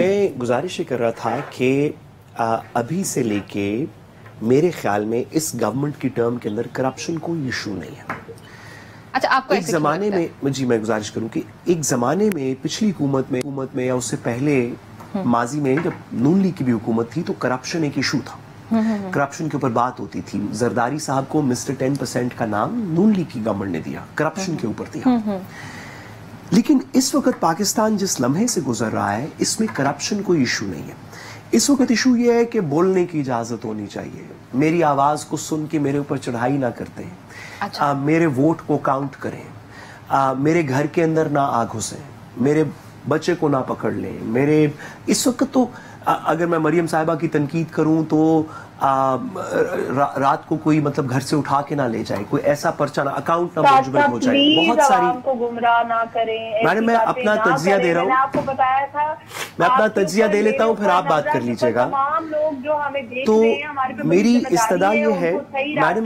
میں گزارش یہ کر رہا تھا کہ ابھی سے لے کے میرے خیال میں اس گورنمنٹ کی ٹرم کے اندر کرپشن کوئی ایشو نہیں ہے. اچھا آپ کو ایک زمانے میں میں گزارش کروں کہ ایک زمانے میں پچھلی حکومت میں یا اس سے پہلے ماضی میں جب نون لیگ کی بھی حکومت تھی تو کرپشن ایک ایشو تھا. کرپشن کے اوپر بات ہوتی تھی. زرداری صاحب کو مسٹر 10% کا نام نون لیگ کی گورنمنٹ نے دیا, کرپشن کے اوپر دیا. لیکن اس وقت پاکستان جس لمحے سے گزر رہا ہے اس میں کرپشن کوئی ایشو نہیں ہے. اس وقت ایشو یہ ہے کہ بولنے کی اجازت ہونی چاہیے, میری آواز کو سن کے میرے اوپر چڑھائی نہ کرتے ہیں, میرے ووٹ کو کاؤنٹ کریں, میرے گھر کے اندر نہ آ گھسیں, میرے بچے کو نہ پکڑ لیں. میرے اس وقت تو اگر میں مریم صاحبہ کی تنقید کروں تو رات کو کوئی مطلب گھر سے اٹھا کے نہ لے جائے, کوئی ایسا پرچہ نہ, اکاؤنٹ نہ موجود ہو جائے. بہت ساری گمراہ نہ کریں. میڈم میں اپنا تجزیہ دے رہا ہوں, آپ کو بتایا تھا, میں اپنا تجزیہ دے لیتا ہوں, پھر آپ بات کر لیجیے گا. تو میری استدعا یہ ہے میڈم,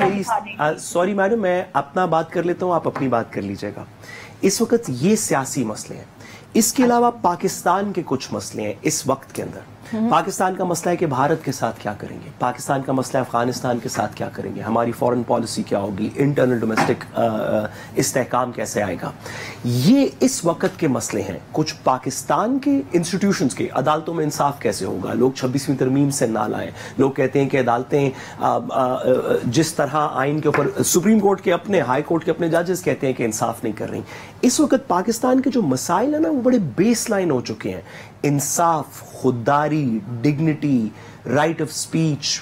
سوری میڈم, میں اپنا بات کر لیتا ہوں, آپ اپنی بات کر لیجیے گا. اس وقت یہ سیاسی مسئلے ہیں, اس کے علاوہ پاکستان کے کچھ مسئلے ہیں اس وقت کے اندر. پاکستان کا مسئلہ ہے کہ بھارت کے ساتھ کیا کریں گے, پاکستان کا مسئلہ ہے افغانستان کے ساتھ کیا کریں گے, ہماری فورن پالیسی کیا ہوگی, انٹرنل ڈومیسٹک استحکام کیسے آئے گا. یہ اس وقت کے مسئلے ہیں. کچھ پاکستان کے انسٹیٹیوشنز کے, عدالتوں میں انصاف کیسے ہوگا, لوگ 26ویں ترمیم سے نہ لائیں. لوگ کہتے ہیں کہ عدالتیں جس طرح آئین کے اوپر سپریم کورٹ کے اپنے, ہائی کورٹ کے اپنے ججز کہتے ہیں کہ انصاف نہیں کر رہی. اس وقت پاکستان کے جو مسائل ہیں نا وہ بڑے بیس لائن ہو چکے ہیں. انصاف, خودداری, dignity, right of speech,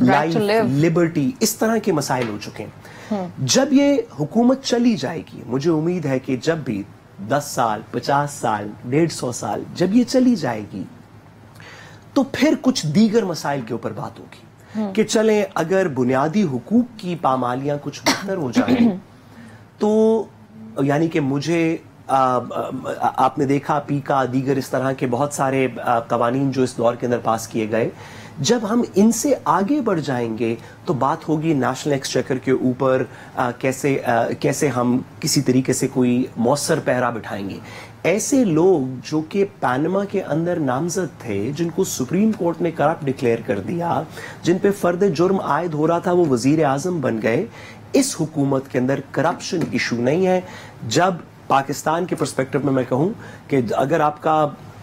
life, liberty, اس طرح کے مسائل ہو چکے ہیں. جب یہ حکومت چلی جائے گی, مجھے امید ہے کہ جب بھی 10 سال, 50 سال, 150 سال جب یہ چلی جائے گی تو پھر کچھ دیگر مسائل کے اوپر بات ہوگی کہ چلیں اگر بنیادی حقوق کی پامالیاں کچھ بہتر ہو جائیں تو, یعنی کہ مجھے آپ نے دیکھا پیکا, دیگر اس طرح کے بہت سارے قوانین جو اس دور کے اندر پاس کیے گئے, جب ہم ان سے آگے بڑھ جائیں گے تو بات ہوگی نیشنل ایکسچیکر کے اوپر کیسے ہم کسی طریقے سے کوئی مؤثر پہرا بٹھائیں گے. ایسے لوگ جو کہ پاناما کے اندر نامزد تھے, جن کو سپریم کورٹ نے کرپٹ ڈکلیئر کر دیا, جن پہ فرد جرم عائد ہو رہا تھا, وہ وزیر اعظم بن گئے. اس حکومت کے اندر کرپشن ایشو نہیں ہے. جب پاکستان کے پرسپیکٹو میں کہوں کہ اگر آپ کا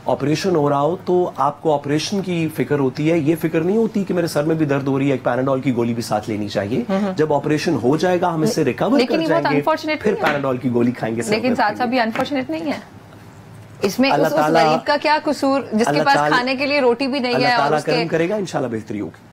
آپریشن ہو رہا ہو تو آپ کو آپریشن کی فکر ہوتی ہے, یہ فکر نہیں ہوتی کہ میرے سر میں بھی درد ہو رہی ہے, ایک پیناڈول کی گولی بھی ساتھ لینی چاہیے. جب آپریشن ہو جائے گا ہم اس سے ریکور کر جائیں گے, پھر پیناڈول کی گولی کھائیں گے. لیکن ساتھ ساتھ بھی انفارچونیٹ نہیں ہے اس میں, اس غریب کا کیا قصور جس کے پاس کھانے کے لیے روٹی بھی نہیں ہے, اور اللہ تعالیٰ کرم کرے گا, انشاءاللہ بہتری ہوگی.